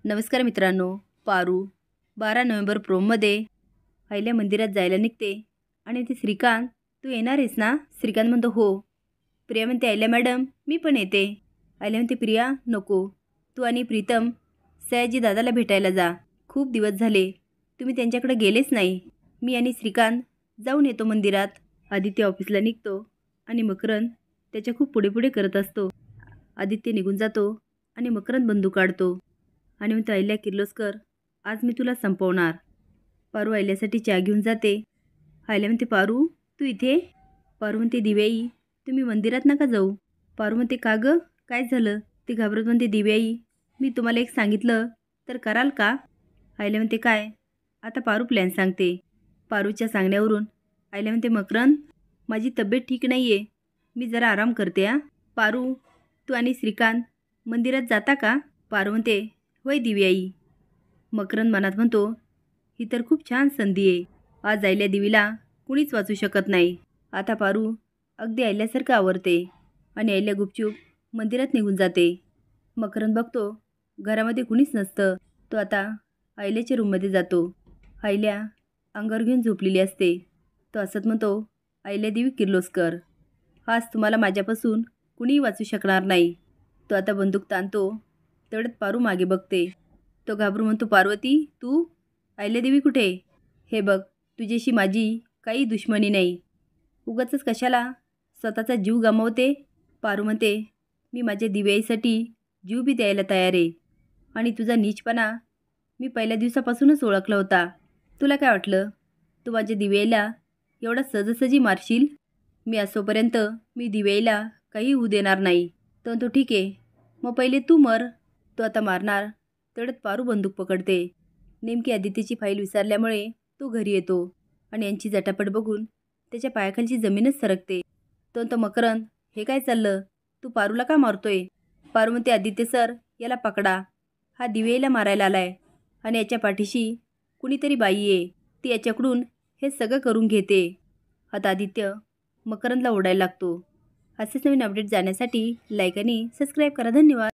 नमस्कार मित्रांनो, पारू 12 नोव्हेंबर प्रोममध्ये अहिल्या मंदिरात जायला निघते आणि ते श्रीकांत, तू येणार आहेस ना? श्रीकांत म्हणतो हो. प्रिया म्हणते अहिल्या मॅडम मी पण येते. अहिल्या म्हणते प्रिया नको, तू आणि प्रीतम सयाजी दादाला भेटायला जा. खूप दिवस झाले तुम्ही त्यांच्याकडे गेलेच नाही. मी आणि श्रीकांत जाऊन येतो मंदिरात. आदित्य ऑफिसला निघतो आणि मकरंद त्याच्या खूप पुढे पुढे करत असतो. आदित्य निघून जातो आणि मकरंद बंदूक काढतो आणि म्हणतो अहिल्या किर्लोस्कर, आज मी तुला संपवणार. पारू अहिल्यासाठी चहा घेऊन जाते. अहिल्या म्हणते पारू तू इथे? पारू म्हणते दिव्याई तुम्ही मंदिरात नका जाऊ. पारू म्हणते का गं, काय झालं? ती घाबरत म्हणते दिव्याई मी तुम्हाला एक सांगितलं तर कराल का? अहिल्या म्हणते काय? आता पारू प्लॅन सांगते. पारूच्या सांगण्यावरून अहिल्या म्हणते मकरंद माझी तब्येत ठीक नाही आहे, मी जरा आराम करते. पारू तू आणि श्रीकांत मंदिरात जाता का? पारू म्हणते होय दिव्याई. मकरंद मनात म्हणतो ही तर खूप छान संधी आहे, आज अहिल्या देवीला कुणीच वाचू शकत नाही. आता पारू अगदी अहिल्यासारखं आवरते आणि अहिल्या गुपचूप मंदिरात निघून जाते. मकरंद बघतो घरामध्ये कुणीच नसतं. तो आता अहिल्याच्या रूममध्ये जातो. अहिल्या अंगावर घेऊन झोपलेली असते. तो असत म्हणतो अहिल्या देवी किर्लोस्कर, आज तुम्हाला माझ्यापासून कुणीही वाचू शकणार नाही. तो आता बंदूक ताणतो. तेवढ्यात पारू मागे बघते. तो घाबरून म्हणतो पार्वती तू? अहिल्यादेवी कुठे? हे बघ तुझ्याशी माझी काही दुश्मनी नाही, उगाचच कशाला स्वतःचा जीव गमावते. पारू म्हणते मी माझ्या दिव्याईसाठी जीव बी द्यायला तयार आहे आणि तुझा नीचपणा मी पहिल्या दिवसापासूनच ओळखला होता. तुला काय वाटलं तू माझ्या दिव्याईला एवढा सहजासहजी मारशील? मी असोपर्यंत मी दिव्याईला काही होऊ देणार नाही. तो ठीक आहे मग पहिले तू मर. तो आता मारणार तेवढ्यात पारू बंदूक पकडते. नेमकी आदित्यची फाईल विसरल्यामुळे तो घरी येतो आणि यांची जटापट बघून त्याच्या पायाखालची जमीनच सरकते. तो मकरंद हे काय चाललं, तू पारूला का मारतोय? पारू म्हणते आदित्य सर याला पकडा, हा दिव्याईला मारायला आलाय आणि याच्या पाठीशी कुणीतरी बाई आहे, ती याच्याकडून हे सगळं करून घेते. आता आदित्य मकरंदला ओढायला लागतो. असेच नवीन अपडेट जाण्यासाठी लाईक आणि सबस्क्राईब करा. धन्यवाद.